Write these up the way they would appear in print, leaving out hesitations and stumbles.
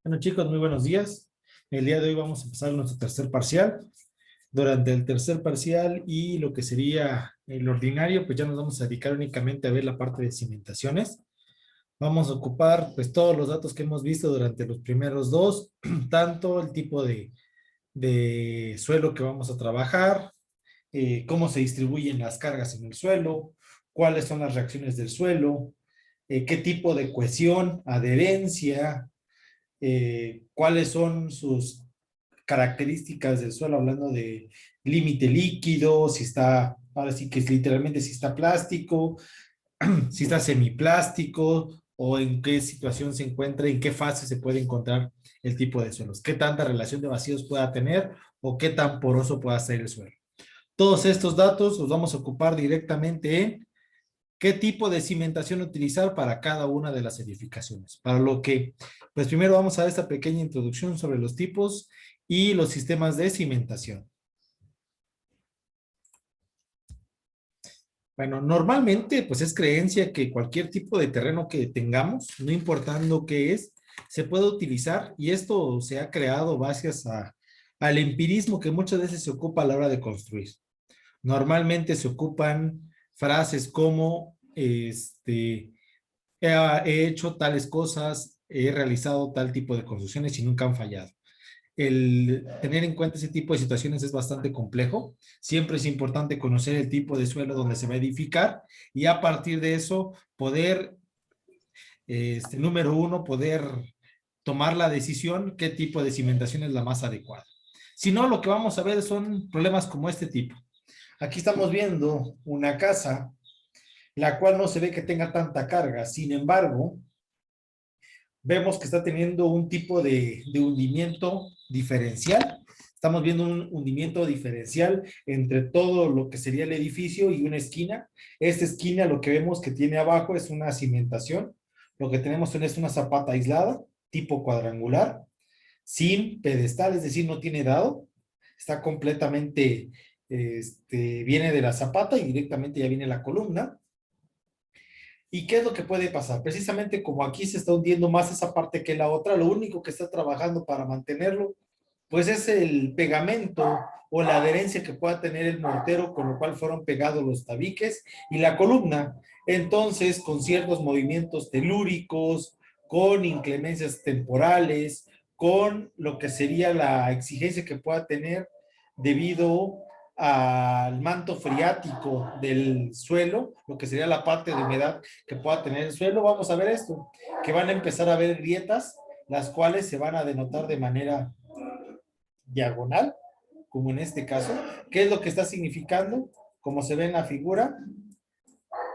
Bueno, chicos, muy buenos días. El día de hoy vamos a empezar nuestro tercer parcial. Durante el tercer parcial y lo que sería el ordinario, pues ya nos vamos a dedicar únicamente a ver la parte de cimentaciones. Vamos a ocupar pues todos los datos que hemos visto durante los primeros dos, tanto el tipo de suelo que vamos a trabajar, cómo se distribuyen las cargas en el suelo, cuáles son las reacciones del suelo, qué tipo de cohesión, adherencia, cuáles son sus características del suelo, hablando de límite líquido, si está, ahora sí que es literalmente si está plástico, si está semiplástico, o en qué situación se encuentra, en qué fase se puede encontrar el tipo de suelos, qué tanta relación de vacíos pueda tener o qué tan poroso pueda ser el suelo. Todos estos datos los vamos a ocupar directamente en qué tipo de cimentación utilizar para cada una de las edificaciones. Para lo que, pues primero vamos a ver esta pequeña introducción sobre los tipos y los sistemas de cimentación. Bueno, normalmente pues es creencia que cualquier tipo de terreno que tengamos, no importando qué es, se puede utilizar y esto se ha creado gracias al empirismo que muchas veces se ocupa a la hora de construir. Normalmente se ocupan frases como, he hecho tales cosas, he realizado tal tipo de construcciones y nunca han fallado. El tener en cuenta ese tipo de situaciones es bastante complejo. Siempre es importante conocer el tipo de suelo donde se va a edificar y a partir de eso poder, número uno, poder tomar la decisión qué tipo de cimentación es la más adecuada. Si no, lo que vamos a ver son problemas como este tipo. Aquí estamos viendo una casa, la cual no se ve que tenga tanta carga. Sin embargo, vemos que está teniendo un tipo de hundimiento diferencial. Estamos viendo un hundimiento diferencial entre todo lo que sería el edificio y una esquina. Esta esquina lo que vemos que tiene abajo es una cimentación. Lo que tenemos es una zapata aislada, tipo cuadrangular, sin pedestal, es decir, no tiene dado. Está completamente, viene de la zapata y directamente ya viene la columna. ¿Y qué es lo que puede pasar? Precisamente como aquí se está hundiendo más esa parte que la otra, lo único que está trabajando para mantenerlo, pues es el pegamento o la adherencia que pueda tener el mortero con lo cual fueron pegados los tabiques y la columna. Entonces, con ciertos movimientos telúricos, con inclemencias temporales, con lo que sería la exigencia que pueda tener debido al manto freático del suelo, lo que sería la parte de humedad que pueda tener el suelo, vamos a ver esto, que van a empezar a ver grietas, las cuales se van a denotar de manera diagonal, como en este caso. ¿Qué es lo que está significando? Como se ve en la figura,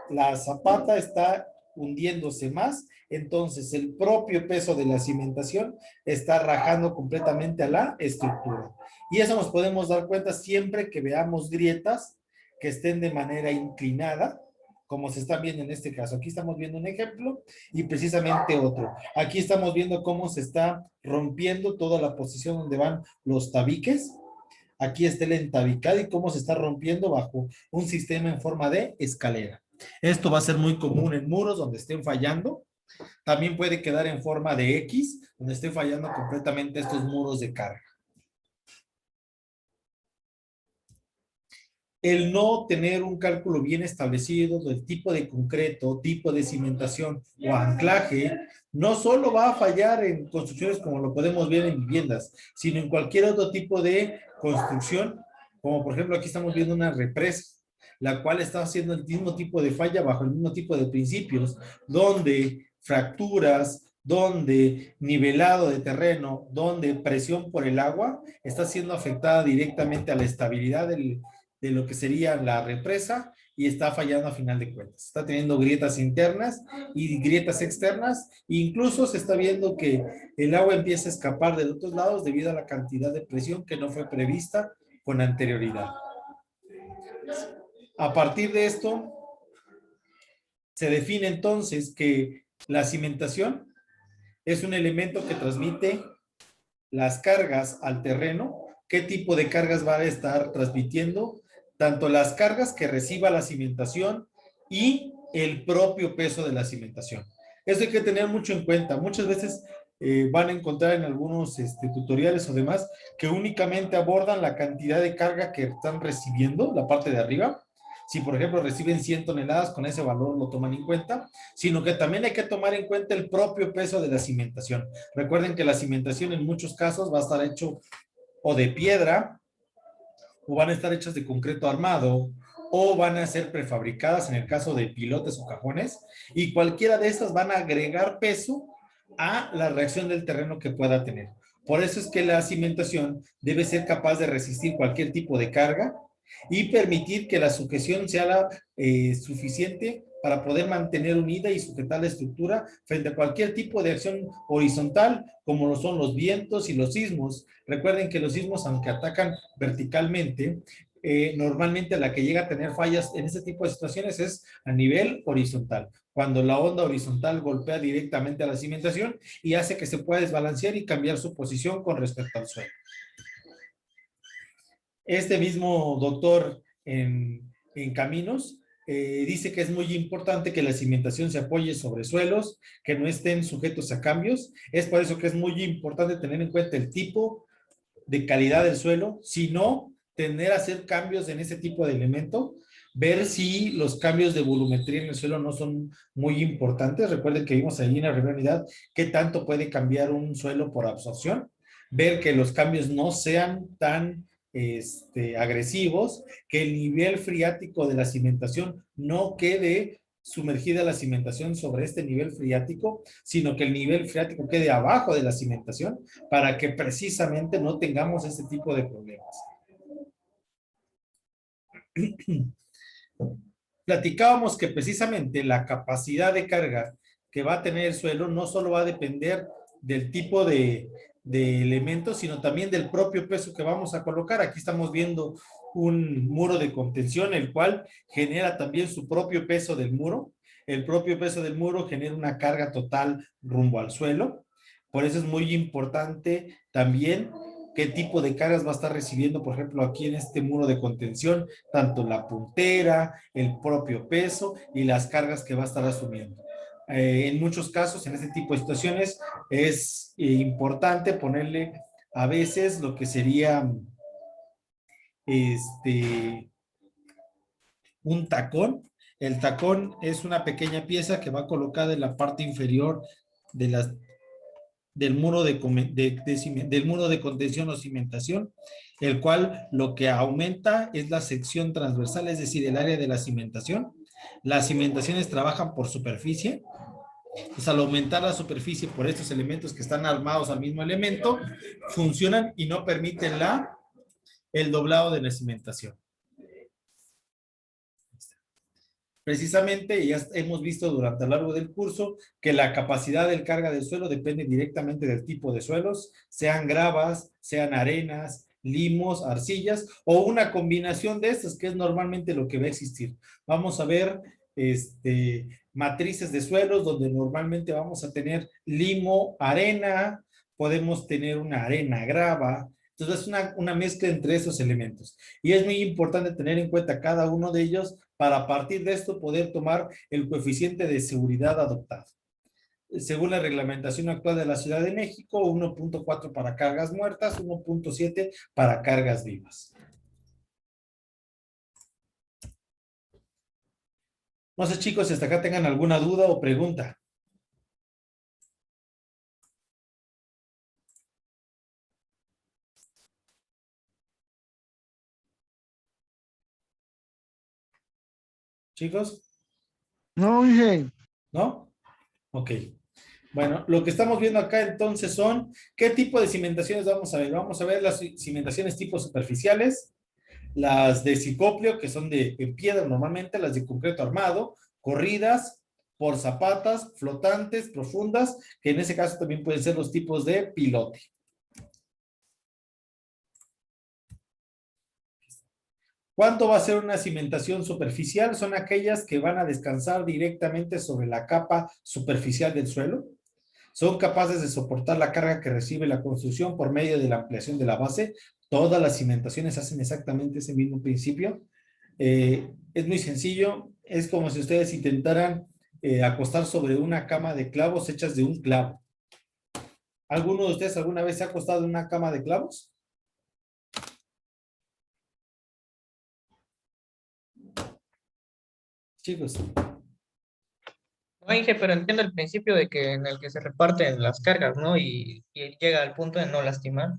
la zapata está hundiéndose más, entonces el propio peso de la cimentación está rajando completamente a la estructura. Y eso nos podemos dar cuenta siempre que veamos grietas que estén de manera inclinada, como se están viendo en este caso. Aquí estamos viendo un ejemplo y precisamente otro. Aquí estamos viendo cómo se está rompiendo toda la posición donde van los tabiques. Aquí está el entabicado y cómo se está rompiendo bajo un sistema en forma de escalera. Esto va a ser muy común en muros donde estén fallando. También puede quedar en forma de X, donde estén fallando completamente estos muros de carga. El no tener un cálculo bien establecido del tipo de concreto, tipo de cimentación o anclaje, no solo va a fallar en construcciones como lo podemos ver en viviendas, sino en cualquier otro tipo de construcción, como por ejemplo aquí estamos viendo una represa, la cual está haciendo el mismo tipo de falla bajo el mismo tipo de principios, donde fracturas, donde nivelado de terreno, donde presión por el agua está siendo afectada directamente a la estabilidad de lo que sería la represa y está fallando a final de cuentas. Está teniendo grietas internas y grietas externas. Incluso se está viendo que el agua empieza a escapar de otros lados debido a la cantidad de presión que no fue prevista con anterioridad. A partir de esto, se define entonces que la cimentación es un elemento que transmite las cargas al terreno, qué tipo de cargas va a estar transmitiendo, tanto las cargas que reciba la cimentación y el propio peso de la cimentación. Eso hay que tener mucho en cuenta. Muchas veces van a encontrar en algunos tutoriales o demás que únicamente abordan la cantidad de carga que están recibiendo, la parte de arriba. Si, por ejemplo, reciben 100 toneladas, con ese valor lo toman en cuenta, sino que también hay que tomar en cuenta el propio peso de la cimentación. Recuerden que la cimentación en muchos casos va a estar hecho o de piedra, o van a estar hechas de concreto armado, o van a ser prefabricadas en el caso de pilotes o cajones, y cualquiera de estas van a agregar peso a la reacción del terreno que pueda tener. Por eso es que la cimentación debe ser capaz de resistir cualquier tipo de carga y permitir que la sujeción sea suficiente para poder mantener unida y sujetar la estructura frente a cualquier tipo de acción horizontal, como lo son los vientos y los sismos. Recuerden que los sismos, aunque atacan verticalmente, normalmente la que llega a tener fallas en este tipo de situaciones es a nivel horizontal, cuando la onda horizontal golpea directamente a la cimentación y hace que se pueda desbalancear y cambiar su posición con respecto al suelo. Este mismo doctor en caminos dice que es muy importante que la cimentación se apoye sobre suelos que no estén sujetos a cambios. Es por eso que es muy importante tener en cuenta el tipo de calidad del suelo, sino tener a hacer cambios en ese tipo de elemento, ver si los cambios de volumetría en el suelo no son muy importantes. Recuerden que vimos ahí en la primera unidad qué tanto puede cambiar un suelo por absorción, ver que los cambios no sean tan agresivos, que el nivel friático de la cimentación no quede sumergida la cimentación sobre este nivel friático, sino que el nivel friático quede abajo de la cimentación para que precisamente no tengamos este tipo de problemas. Platicábamos que precisamente la capacidad de carga que va a tener el suelo no solo va a depender del tipo de elementos, sino también del propio peso que vamos a colocar. Aquí estamos viendo un muro de contención, el cual genera también su propio peso del muro. El propio peso del muro genera una carga total rumbo al suelo. Por eso es muy importante también qué tipo de cargas va a estar recibiendo, por ejemplo, aquí en este muro de contención, tanto la puntera, el propio peso y las cargas que va a estar asumiendo. En muchos casos, en este tipo de situaciones, es importante ponerle a veces lo que sería un tacón. El tacón es una pequeña pieza que va colocada en la parte inferior de las del muro del muro de contención o cimentación, el cual lo que aumenta es la sección transversal, es decir, el área de la cimentación. Las cimentaciones trabajan por superficie, pues al aumentar la superficie por estos elementos que están armados al mismo elemento, funcionan y no permiten el doblado de la cimentación. Precisamente, ya hemos visto durante a lo largo del curso que la capacidad del carga del suelo depende directamente del tipo de suelos, sean gravas, sean arenas, limos, arcillas o una combinación de estas, que es normalmente lo que va a existir. Vamos a ver matrices de suelos donde normalmente vamos a tener limo, arena, podemos tener una arena grava. Entonces es una mezcla entre esos elementos. Y es muy importante tener en cuenta cada uno de ellos para a partir de esto poder tomar el coeficiente de seguridad adoptado. Según la reglamentación actual de la Ciudad de México, 1.4 para cargas muertas, 1.7 para cargas vivas. No sé, chicos, si hasta acá tengan alguna duda o pregunta. Chicos, No, Inge. ¿no? Ok. Bueno, lo que estamos viendo acá entonces son, ¿qué tipo de cimentaciones vamos a ver? Vamos a ver las cimentaciones tipo superficiales, las de ciclopio, que son de piedra normalmente, las de concreto armado, corridas, por zapatas, flotantes, profundas, que en ese caso también pueden ser los tipos de pilote. ¿Cuánto va a ser una cimentación superficial? Son aquellas que van a descansar directamente sobre la capa superficial del suelo. Son capaces de soportar la carga que recibe la construcción por medio de la ampliación de la base. Todas las cimentaciones hacen exactamente ese mismo principio. Es muy sencillo. Es como si ustedes intentaran acostar sobre una cama de clavos hechas de un clavo. ¿Alguno de ustedes alguna vez se ha acostado en una cama de clavos? Chicos, No, Inge, pero entiendo el principio de que en el que se reparten las cargas, ¿no? Y llega al punto de no lastimar.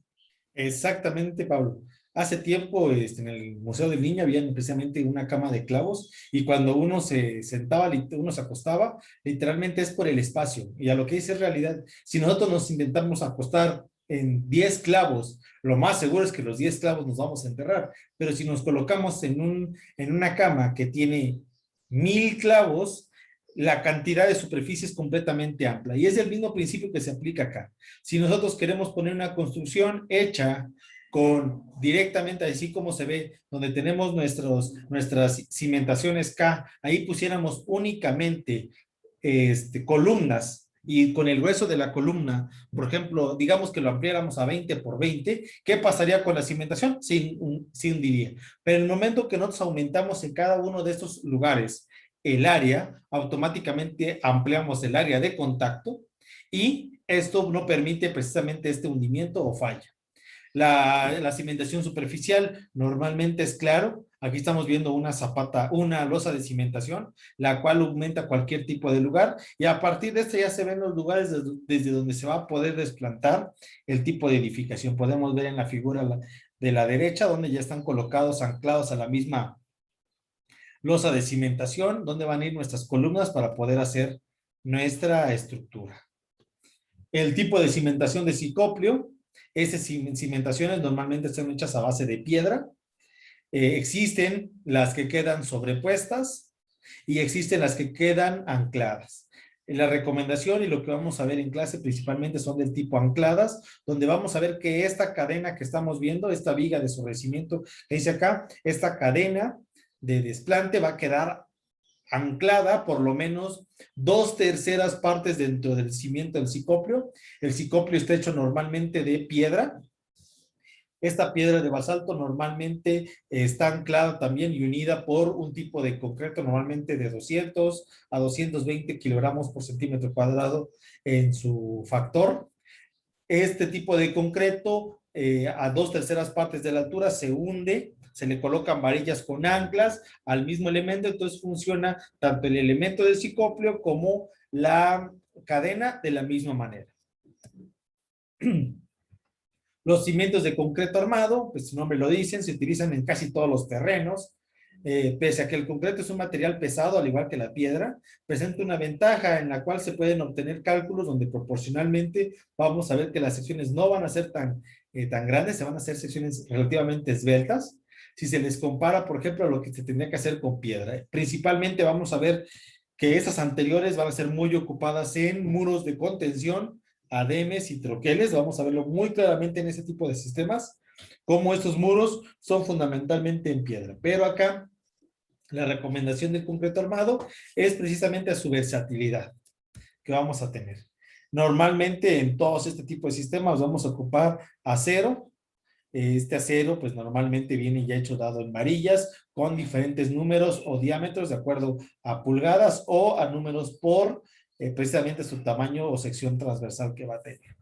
exactamente, Pablo. Hace tiempo, en el Museo del Niño había precisamente una cama de clavos y cuando uno se sentaba, uno se acostaba, literalmente es por el espacio. Y a lo que dice es realidad, si nosotros nos intentamos acostar en 10 clavos, lo más seguro es que los 10 clavos nos vamos a enterrar. Pero si nos colocamos en una cama que tiene 1000 clavos, la cantidad de superficie es completamente amplia. Y es el mismo principio que se aplica acá. Si nosotros queremos poner una construcción hecha con directamente así como se ve, donde tenemos nuestras cimentaciones K, ahí pusiéramos únicamente columnas y con el grueso de la columna, por ejemplo, digamos que lo ampliáramos a 20 por 20, ¿qué pasaría con la cimentación? Sí hundiría. Pero en el momento que nosotros aumentamos en cada uno de estos lugares el área, automáticamente ampliamos el área de contacto y esto no permite precisamente este hundimiento o falla. La cimentación superficial normalmente es claro. Aquí estamos viendo una zapata, una losa de cimentación, la cual aumenta cualquier tipo de lugar y a partir de esto ya se ven los lugares desde donde se va a poder desplantar el tipo de edificación. Podemos ver en la figura de la derecha donde ya están colocados, anclados a la misma losa de cimentación, donde van a ir nuestras columnas para poder hacer nuestra estructura. El tipo de cimentación de Cicoplio, esas cimentaciones normalmente están hechas a base de piedra. Existen las que quedan sobrepuestas y existen las que quedan ancladas. La recomendación y lo que vamos a ver en clase principalmente son del tipo ancladas, donde vamos a ver que esta cadena que estamos viendo, esta viga de sobrecimiento que dice acá, esta cadena de desplante va a quedar anclada por lo menos 2/3 partes dentro del cimiento del cicoplio. El cicoplio está hecho normalmente de piedra. Esta piedra de basalto normalmente está anclada también y unida por un tipo de concreto normalmente de 200 a 220 kilogramos por centímetro cuadrado en su factor. Este tipo de concreto a 2/3 partes de la altura se hunde, se le colocan varillas con anclas al mismo elemento, entonces funciona tanto el elemento del cicoplio como la cadena de la misma manera. Los cimientos de concreto armado, pues su nombre lo dicen, se utilizan en casi todos los terrenos. Pese a que el concreto es un material pesado, al igual que la piedra, presenta una ventaja en la cual se pueden obtener cálculos donde proporcionalmente vamos a ver que las secciones no van a ser tan grandes, se van a hacer secciones relativamente esbeltas. Si se les compara, por ejemplo, a lo que se tendría que hacer con piedra. Principalmente vamos a ver que esas anteriores van a ser muy ocupadas en muros de contención, ademes y troqueles. Vamos a verlo muy claramente en ese tipo de sistemas, como estos muros son fundamentalmente en piedra. Pero acá la recomendación del concreto armado es precisamente a su versatilidad que vamos a tener. Normalmente en todos este tipo de sistemas vamos a ocupar acero. Este acero pues normalmente viene ya hecho dado en varillas con diferentes números o diámetros de acuerdo a pulgadas o a números por precisamente su tamaño o sección transversal que va a tener.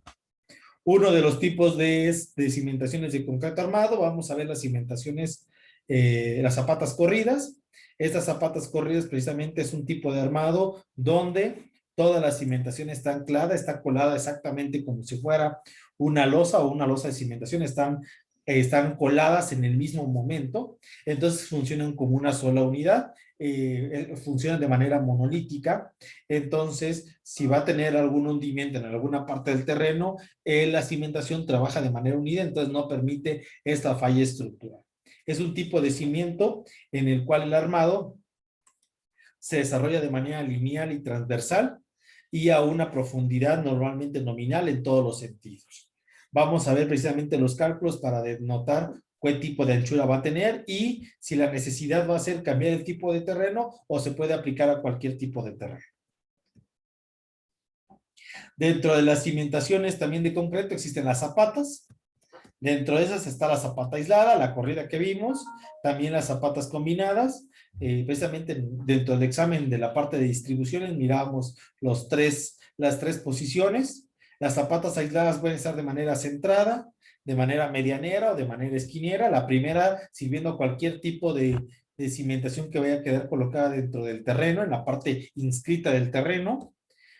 Uno de los tipos de cimentaciones de concreto armado, vamos a ver las cimentaciones, las zapatas corridas. Estas zapatas corridas precisamente es un tipo de armado donde toda la cimentación está anclada, está colada exactamente como si fuera una losa o una losa de cimentación, están coladas en el mismo momento, entonces funcionan como una sola unidad, funcionan de manera monolítica, entonces si va a tener algún hundimiento en alguna parte del terreno, la cimentación trabaja de manera unida, entonces no permite esta falla estructural. Es un tipo de cimiento en el cual el armado se desarrolla de manera lineal y transversal y a una profundidad normalmente nominal en todos los sentidos. Vamos a ver precisamente los cálculos para denotar qué tipo de anchura va a tener y si la necesidad va a ser cambiar el tipo de terreno o se puede aplicar a cualquier tipo de terreno. Dentro de las cimentaciones también de concreto existen las zapatas. Dentro de esas está la zapata aislada, la corrida que vimos, también las zapatas combinadas. Precisamente dentro del examen de la parte de distribuciones mirábamos las tres posiciones. Las zapatas aisladas pueden estar de manera centrada, de manera medianera o de manera esquinera. La primera sirviendo cualquier tipo de cimentación que vaya a quedar colocada dentro del terreno, en la parte inscrita del terreno.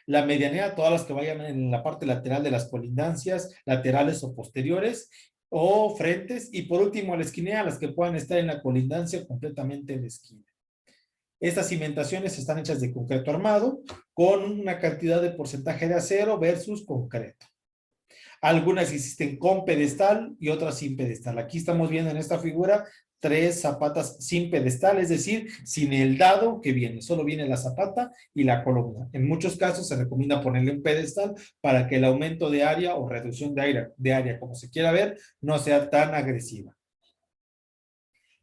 La medianera, todas las que vayan en la parte lateral de las colindancias, laterales o posteriores, o frentes. Y por último, la esquinera, las que puedan estar en la colindancia completamente en la esquina. Estas cimentaciones están hechas de concreto armado con una cantidad de porcentaje de acero versus concreto. Algunas existen con pedestal y otras sin pedestal. Aquí estamos viendo en esta figura 3 zapatas sin pedestal, es decir, sin el dado que viene, solo viene la zapata y la columna. En muchos casos se recomienda ponerle un pedestal para que el aumento de área o reducción de área, como se quiera ver, no sea tan agresiva.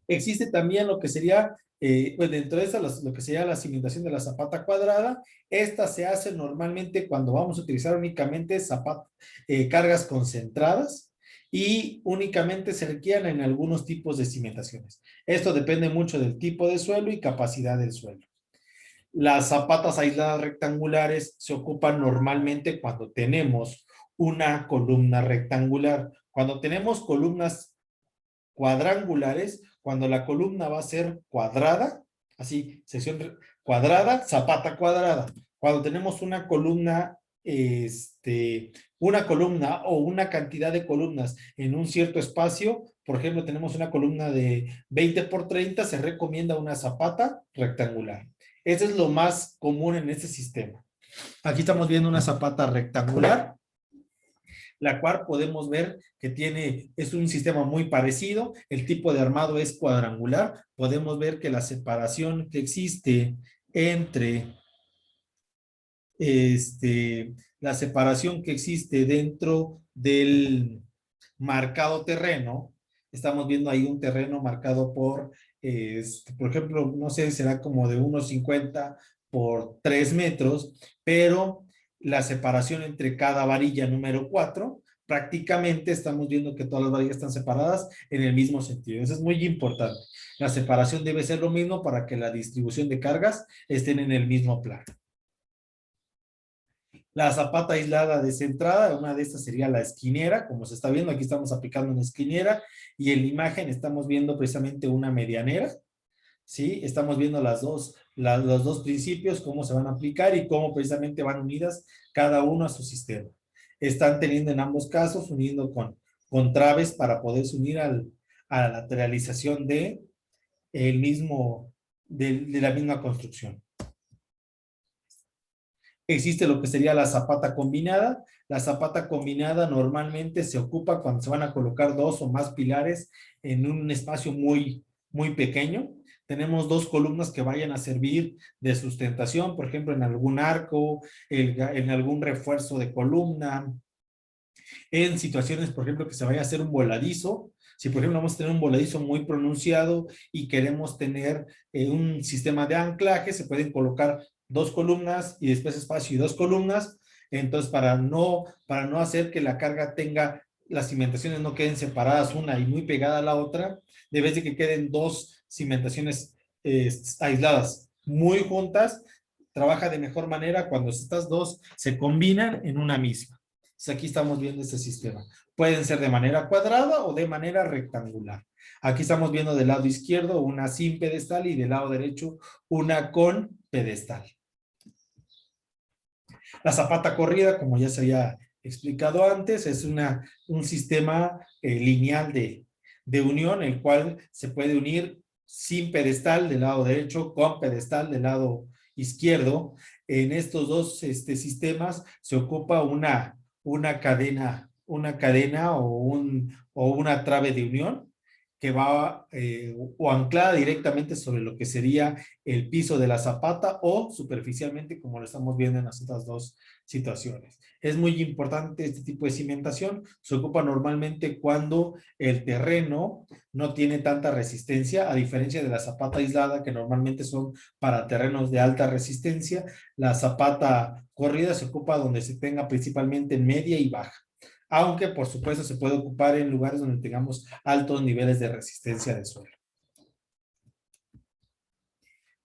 Existe también lo que sería, pues dentro de esa, lo que sería la cimentación de la zapata cuadrada. Esta se hace normalmente cuando vamos a utilizar únicamente cargas concentradas y únicamente se requieren en algunos tipos de cimentaciones. Esto depende mucho del tipo de suelo y capacidad del suelo. Las zapatas aisladas rectangulares se ocupan normalmente cuando tenemos una columna rectangular. Cuando tenemos columnas cuadrangulares, cuando la columna va a ser cuadrada, así, sección cuadrada, zapata cuadrada. Cuando tenemos una columna, una columna o una cantidad de columnas en un cierto espacio, por ejemplo, tenemos una columna de 20 por 30, se recomienda una zapata rectangular. Eso es lo más común en este sistema. Aquí estamos viendo una zapata rectangular, la cual podemos ver que es un sistema muy parecido, el tipo de armado es cuadrangular. Podemos ver que la separación que existe entre la separación que existe dentro del marcado terreno, estamos viendo ahí un terreno marcado por ejemplo, no sé, será como de 1,50 por 3 metros, pero la separación entre cada varilla número 4, prácticamente estamos viendo que todas las varillas están separadas en el mismo sentido. Eso es muy importante. La separación debe ser lo mismo para que la distribución de cargas estén en el mismo plano. La zapata aislada descentrada, una de estas sería la esquinera, como se está viendo, aquí estamos aplicando una esquinera y en la imagen estamos viendo precisamente una medianera, ¿sí? Estamos viendo los dos principios, cómo se van a aplicar y cómo precisamente van unidas cada uno a su sistema. Están teniendo en ambos casos, uniendo con traves para poderse unir a la lateralización de la misma construcción. Existe lo que sería la zapata combinada. La zapata combinada normalmente se ocupa cuando se van a colocar 2 o más pilares en un espacio muy, muy pequeño. Tenemos 2 columnas que vayan a servir de sustentación, por ejemplo, en algún arco, en algún refuerzo de columna, en situaciones, por ejemplo, que se vaya a hacer un voladizo. Si, por ejemplo, vamos a tener un voladizo muy pronunciado y queremos tener un sistema de anclaje, se pueden colocar 2 columnas y después espacio y 2 columnas. Entonces, para no hacer que la carga las cimentaciones no queden separadas una y muy pegada a la otra, debe de que queden 2 cimentaciones aisladas muy juntas, trabaja de mejor manera cuando estas 2 se combinan en una misma. Entonces, aquí estamos viendo este sistema. Pueden ser de manera cuadrada o de manera rectangular. Aquí estamos viendo del lado izquierdo una sin pedestal y del lado derecho una con pedestal. La zapata corrida, como ya se había explicado antes, es un sistema lineal de unión, el cual se puede unir sin pedestal del lado derecho, con pedestal del lado izquierdo. En estos dos sistemas se ocupa una cadena o una trave de unión que va o anclada directamente sobre lo que sería el piso de la zapata o superficialmente como lo estamos viendo en las otras 2 situaciones. Es muy importante este tipo de cimentación, se ocupa normalmente cuando el terreno no tiene tanta resistencia, a diferencia de la zapata aislada que normalmente son para terrenos de alta resistencia. La zapata corrida se ocupa donde se tenga principalmente media y baja, aunque por supuesto se puede ocupar en lugares donde tengamos altos niveles de resistencia de suelo.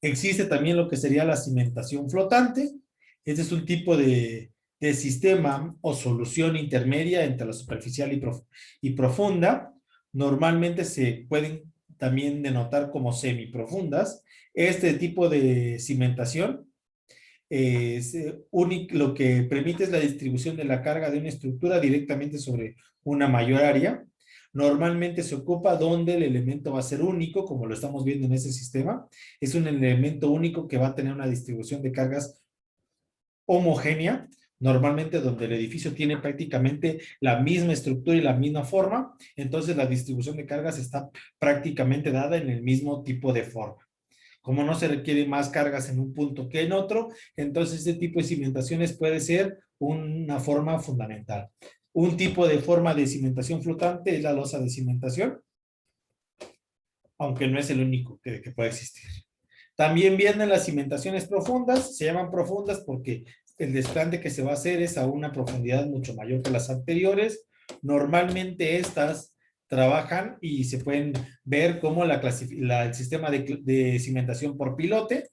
Existe también lo que sería la cimentación flotante. Este es un tipo de de sistema o solución intermedia entre la superficial y profunda. Normalmente se pueden también denotar como semiprofundas. Este tipo de cimentación lo que permite es la distribución de la carga de una estructura directamente sobre una mayor área. Normalmente se ocupa donde el elemento va a ser único, como lo estamos viendo en ese sistema. Es un elemento único que va a tener una distribución de cargas homogénea, normalmente donde el edificio tiene prácticamente la misma estructura y la misma forma, entonces la distribución de cargas está prácticamente dada en el mismo tipo de forma. Como no se requiere más cargas en un punto que en otro, entonces este tipo de cimentaciones puede ser una forma fundamental. Un tipo de forma de cimentación flotante es la losa de cimentación, aunque no es el único que puede existir. También vienen las cimentaciones profundas, se llaman profundas porque el desplante que se va a hacer es a una profundidad mucho mayor que las anteriores. Normalmente estas trabajan y se pueden ver como el sistema de cimentación por pilote.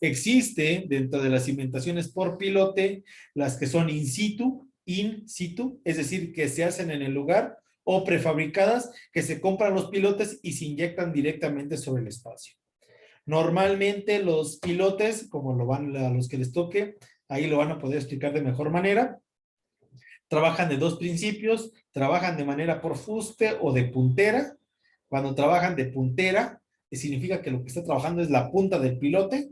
Existe dentro de las cimentaciones por pilote las que son in situ, es decir, que se hacen en el lugar, o prefabricadas, que se compran los pilotes y se inyectan directamente sobre el espacio. Normalmente los pilotes, como lo van a los que les toque, ahí lo van a poder explicar de mejor manera. Trabajan de dos principios, trabajan de manera por fuste o de puntera. Cuando trabajan de puntera, significa que lo que está trabajando es la punta del pilote.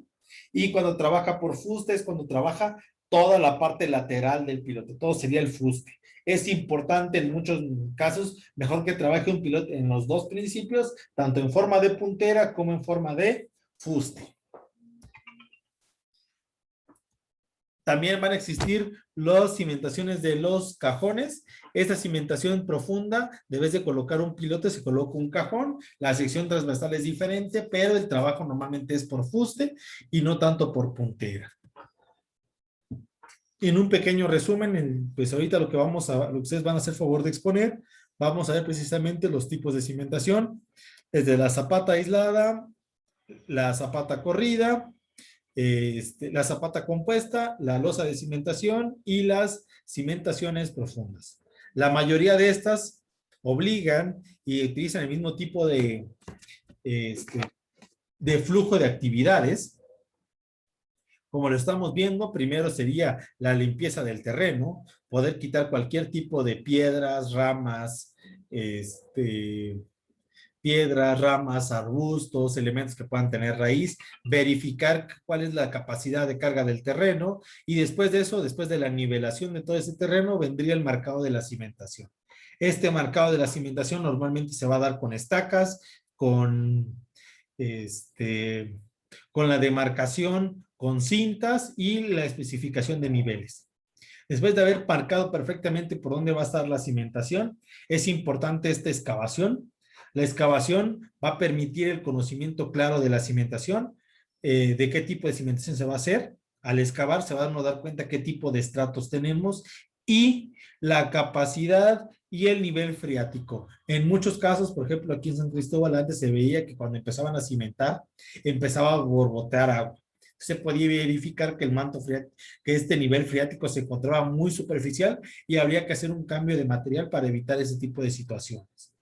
Y cuando trabaja por fuste es cuando trabaja toda la parte lateral del pilote. Todo sería el fuste. Es importante en muchos casos, mejor que trabaje un pilote en los dos principios, tanto en forma de puntera como en forma de fuste. También van a existir las cimentaciones de los cajones. Esta cimentación profunda, debes de colocar un pilote, se coloca un cajón. La sección transversal es diferente, pero el trabajo normalmente es por fuste y no tanto por puntera. En un pequeño resumen, pues ahorita lo que ustedes van a hacer favor de exponer, vamos a ver precisamente los tipos de cimentación, desde la zapata aislada, la zapata corrida, la zapata compuesta, la losa de cimentación y las cimentaciones profundas. La mayoría de estas obligan y utilizan el mismo tipo de flujo de actividades. Como lo estamos viendo, primero sería la limpieza del terreno, poder quitar cualquier tipo de piedras, ramas, arbustos, elementos que puedan tener raíz, verificar cuál es la capacidad de carga del terreno y después de eso, después de la nivelación de todo ese terreno, vendría el marcado de la cimentación. Este marcado de la cimentación normalmente se va a dar con estacas, con la demarcación, con cintas y la especificación de niveles. Después de haber marcado perfectamente por dónde va a estar la cimentación, es importante esta excavación. La excavación va a permitir el conocimiento claro de la cimentación, de qué tipo de cimentación se va a hacer. Al excavar se van a dar cuenta qué tipo de estratos tenemos y la capacidad y el nivel freático. En muchos casos, por ejemplo, aquí en San Cristóbal antes se veía que cuando empezaban a cimentar, empezaba a borbotear agua. Se podía verificar que el manto freático, que este nivel freático se encontraba muy superficial y habría que hacer un cambio de material para evitar ese tipo de situaciones.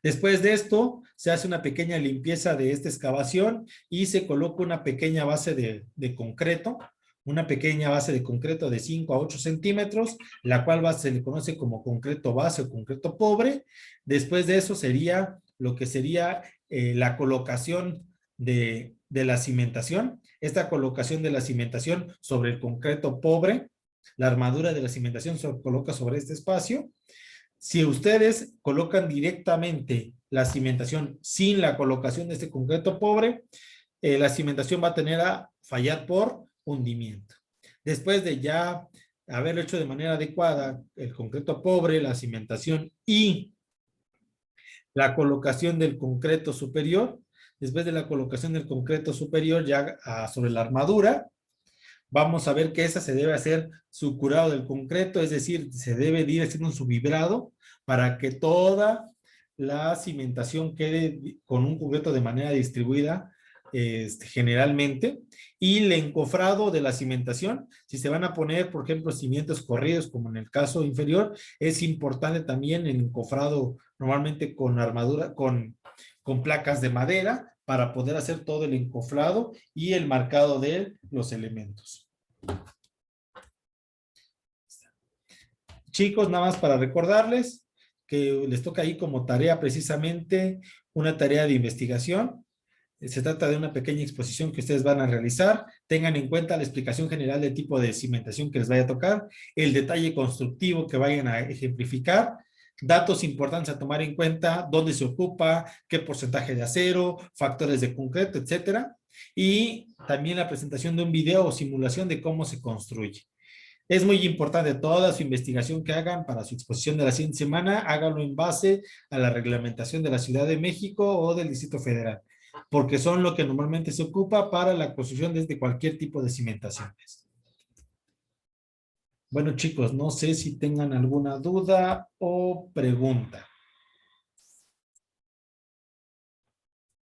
Después de esto, se hace una pequeña limpieza de esta excavación y se coloca una pequeña base de concreto, una pequeña base de concreto de 5 a 8 centímetros, la cual se le conoce como concreto base o concreto pobre. Después de eso sería lo que sería la colocación de la cimentación. Esta colocación de la cimentación sobre el concreto pobre, la armadura de la cimentación se coloca sobre este espacio. Si ustedes colocan directamente la cimentación sin la colocación de este concreto pobre, la cimentación va a tener a fallar por hundimiento. Después de ya haberlo hecho de manera adecuada, el concreto pobre, la cimentación y la colocación del concreto superior, después de la colocación del concreto superior ya sobre la armadura, vamos a ver que esa se debe hacer su curado del concreto, es decir, se debe ir haciendo su vibrado para que toda la cimentación quede con un concreto de manera distribuida generalmente, y el encofrado de la cimentación. Si se van a poner, por ejemplo, cimientos corridos, como en el caso inferior, es importante también el encofrado normalmente con armadura, con placas de madera, para poder hacer todo el encofrado y el marcado de los elementos. Chicos, nada más para recordarles que les toca ahí como tarea precisamente una tarea de investigación. Se trata de una pequeña exposición que ustedes van a realizar. Tengan en cuenta la explicación general del tipo de cimentación que les vaya a tocar, el detalle constructivo que vayan a ejemplificar, datos importantes a tomar en cuenta, dónde se ocupa, qué porcentaje de acero, factores de concreto, etcétera. Y también la presentación de un video o simulación de cómo se construye. Es muy importante toda su investigación que hagan para su exposición de la siguiente semana, háganlo en base a la reglamentación de la Ciudad de México o del Distrito Federal, porque son lo que normalmente se ocupa para la construcción desde cualquier tipo de cimentaciones. Bueno, chicos, no sé si tengan alguna duda o pregunta.